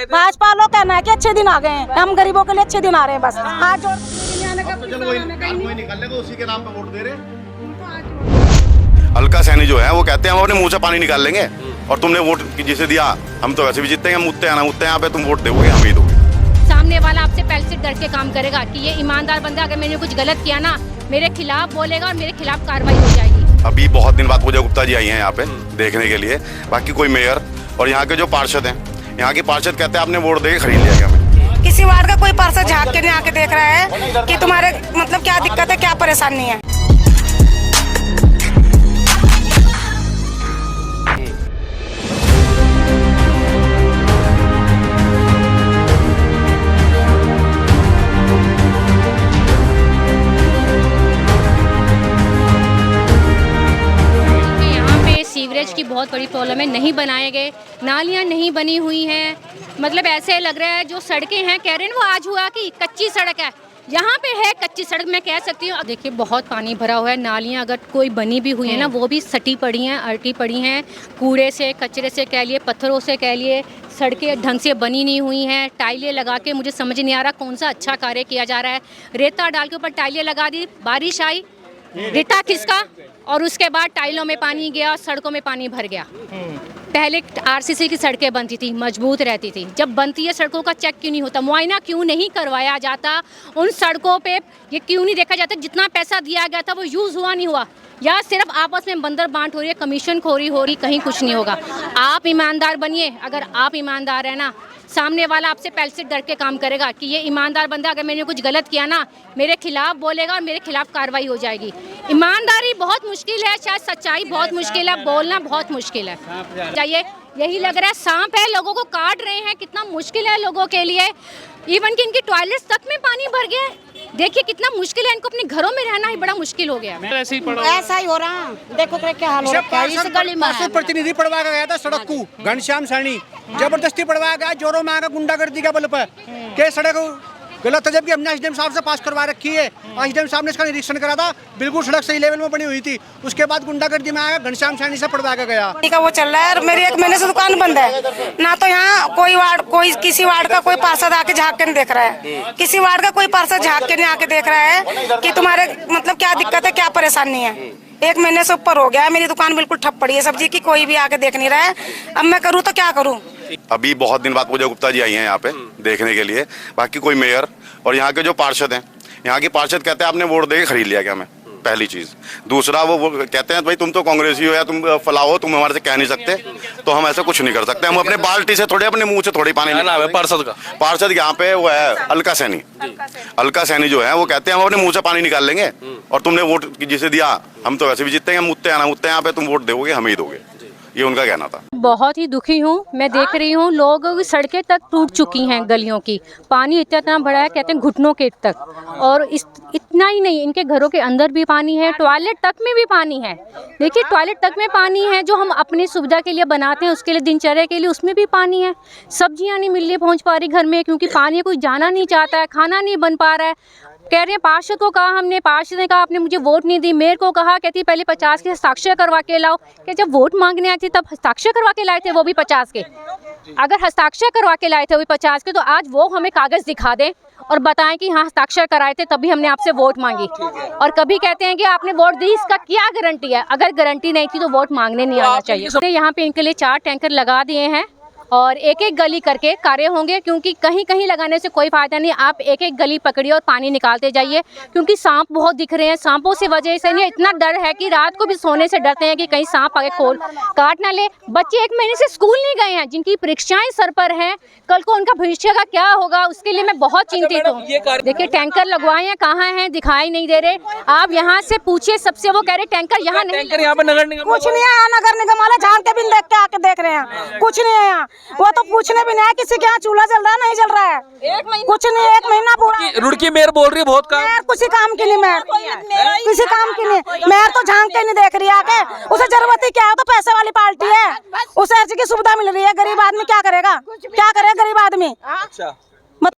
गए थे। भाजपा लोग कहना है कि अच्छे दिन आ गए हैं, हम गरीबों के लिए अच्छे दिन आ रहे हैं, बस हाथ जोड़ कोई निकल लेगा, उसी के नाम पे वोट दे रहे। अलका सैनी जो है वो कहते हैं हम अपने मुंह से पानी निकाल लेंगे, और तुमने वोट जिसे दिया हम तो वैसे भी जीतेंगे, हम मुद्दे आना मुद्दे यहाँ पे तुम वोट दोगे, हम ही दोगे। सामने वाला आपसे पहले से डर के काम करेगा कि ये ईमानदार बंदा, अगर मैंने कुछ गलत किया ना मेरे खिलाफ बोलेगा और मेरे खिलाफ कार्रवाई हो जाएगी। अभी बहुत दिन बाद पूजा गुप्ता जी आई हैं यहाँ पे देखने के लिए। बाकी कोई मेयर और यहाँ के जो पार्षद हैं, यहाँ के पार्षद कहते हैं आपने वोट दे के खरीद लिया क्या? हमें किसी वार्ड का कोई पार्षद झाँक के नहीं आके देख रहा है कि तुम्हारे मतलब क्या दिक्कत है, क्या परेशानी है। सीवरेज की बहुत बड़ी प्रॉब्लम है, नहीं बनाए गए, नालियाँ नहीं बनी हुई हैं। मतलब ऐसे लग रहा है जो सड़कें हैं, कह रहे हैं वो आज हुआ कि कच्ची सड़क है, यहाँ पे है कच्ची सड़क, मैं कह सकती हूँ। देखिए बहुत पानी भरा हुआ है, नालियाँ अगर कोई बनी भी हुई है ना वो भी सटी पड़ी हैं, अरटी पड़ी हैं, कूड़े से कचरे से कह लिए, पत्थरों से कह लिए, सड़कें ढंग से बनी नहीं हुई हैं। टाइलें लगा के मुझे समझ नहीं आ रहा कौन सा अच्छा कार्य किया जा रहा है। रेता डाल के ऊपर टाइलें लगा दी, बारिश आई, रेता खिसका और उसके बाद टाइलों में पानी गया, सड़कों में पानी भर गया। पहले आरसीसी की सड़कें बनती थी, मजबूत रहती थी, जब बनती है सड़कों का चेक क्यों नहीं होता, मुआयना क्यों नहीं करवाया जाता उन सड़कों पे, ये क्यों नहीं देखा जाता जितना पैसा दिया गया था वो यूज़ हुआ नहीं हुआ, या सिर्फ आपस में बंदर बांट हो रही है, कमीशन खोरी हो रही, कहीं कुछ नहीं होगा। आप ईमानदार बनिए, अगर आप ईमानदार है ना सामने वाला आपसे पहले से डर के काम करेगा कि ये ईमानदार बंदा, अगर मैंने कुछ गलत किया ना मेरे खिलाफ बोलेगा और मेरे खिलाफ कार्रवाई हो जाएगी। ईमानदारी बहुत मुश्किल है, शायद सच्चाई बहुत मुश्किल है, बोलना बहुत मुश्किल है। चाहिए यही लग रहा है सांप है, लोगों को काट रहे हैं, कितना मुश्किल है लोगों के लिए। इवन कि इनकी टॉयलेट्स तक में पानी भर गया है, देखिए कितना मुश्किल है, इनको अपने घरों में रहना ही बड़ा मुश्किल हो गया। ऐसा ही हो रहा, देखो क्या हाल हो रहा है इस गली में। प्रतिनिधि पढ़वा के गया था सड़क को, घनश्याम सैनी जबरदस्ती पढ़वाया गया, जोरों में आकर गुंडागर्दी का बल पर के सड़क गलत है, जबकि हमने एसडीएम साहब से पास करवा रखी है। एसडीएम साहब ने इसका निरीक्षण करा था, बिल्कुल सड़क सही लेवल में बनी हुई थी। उसके बाद गुंडागर्दी में आया, घनश्याम सैनी से पढ़वा के गया। का वो चल रहा है, मेरी 1 महीने से दुकान बंद है ना, तो यहाँ कोई किसी वार्ड का कोई पार्षद आके झाँक के नहीं देख रहा है, किसी वार्ड का कोई पार्षद झाँक के नहीं आके देख रहा है कि तुम्हारे मतलब क्या दिक्कत है, क्या परेशानी है। 1 महीने से ऊपर हो गया है, मेरी दुकान बिल्कुल ठप पड़ी है सब्जी की, कोई भी आके देख नहीं रहा है। अब मैं करूँ तो क्या करूँ। अभी बहुत दिन बाद पूजा गुप्ता जी आई हैं यहाँ पे देखने के लिए। बाकी कोई मेयर और यहाँ के जो पार्षद हैं, यहाँ के पार्षद कहते हैं आपने वोट दे के खरीद लिया क्या? हमें पहली चीज। दूसरा वो कहते हैं भाई तुम तो कांग्रेसी हो या तुम फलाओ हो, तुम हमारे से कह नहीं सकते, तो हम ऐसा कुछ नहीं कर सकते। हम अपने बाल्टी से थोड़े, अपने मुंह से थोड़ी पानी नहीं। पार्षद यहाँ पे वो है अलका सैनी। अलका सैनी जो है वो कहते हैं हम अपने मुंह से पानी निकाल लेंगे, और तुमने वोट जिसे दिया हम तो वैसे भी जीतेंगे, हम मुद्दे आना मुद्दे यहाँ पे तुम वोट दोगे, हम ही दोगे, ये उनका कहना था। बहुत ही दुखी हूँ, मैं देख रही हूँ लोग सड़कें तक टूट चुकी हैं, गलियों की पानी इतना बड़ा है, कहते हैं घुटनों के तक। और इतना ही नहीं, इनके घरों के अंदर भी पानी है, टॉयलेट तक में भी पानी है। देखिए टॉयलेट तक में पानी है, जो हम अपनी सुविधा के लिए बनाते हैं उसके लिए, दिनचर्या के लिए, उसमें भी पानी है। सब्जियाँ नहीं मिल रही, पहुँच पा रही घर में, क्योंकि पानी कोई जाना नहीं चाहता है, खाना नहीं बन पा रहा है। कह रहे हैं पार्षद को कहा हमने, पार्षद ने कहा आपने मुझे वोट नहीं दी। मेयर को कहा, कहती पहले 50 के हस्ताक्षर करवा के लाओ। कि जब वोट मांगने आई थी तब हस्ताक्षर करवा के लाए थे, वो भी 50 के। अगर हस्ताक्षर करवा के लाए थे वो भी 50 के, तो आज वो हमें कागज दिखा दें और बताएं कि हाँ हस्ताक्षर कराए थे तभी हमने आपसे वोट मांगी। और कभी कहते हैं कि आपने वोट दी, इसका क्या गारंटी है? अगर गारंटी नहीं थी तो वोट मांगने नहीं आना चाहिए। यहाँ पे इनके लिए 4 टैंकर लगा दिए हैं और एक एक गली करके कार्य होंगे, क्योंकि कहीं कहीं लगाने से कोई फायदा नहीं। आप एक एक गली पकड़िए और पानी निकालते जाइए, क्योंकि सांप बहुत दिख रहे हैं। सांपों से वजह से नहीं, इतना डर है कि रात को भी सोने से डरते हैं कि कहीं सांप आगे खोल काट ना ले। बच्चे 1 महीने से स्कूल नहीं गए हैं, जिनकी परीक्षाएं सर पर हैं, कल को उनका भविष्य का क्या होगा, उसके लिए मैं बहुत चिंतित हूँ। देखिए टैंकर लगवाए हैं, कहाँ हैं, दिखाई नहीं दे रहे। आप यहाँ से पूछिए सबसे, वो कह रहे टैंकर यहाँ नहीं, कुछ नहीं है। नगर निगम वाले झाँक के भी देख के आके देख रहे हैं, कुछ नहीं है यहाँ। वो तो पूछने भी नहीं है किसी के यहाँ चूल्हा जल रहा है नहीं जल रहा है, कुछ नहीं। 1 महीना पूरा रुड़की मेयर बोल रही है बहुत काम, किसी काम की नहीं, मेयर किसी काम की नहीं। मेयर तो झांक के नहीं देख रही है आके, उसे जरूरत ही क्या है? तो पैसे वाली पार्टी है, उसे हर चीज की सुविधा मिल रही है, गरीब आदमी क्या करेगा? क्या करे गरीब आदमी?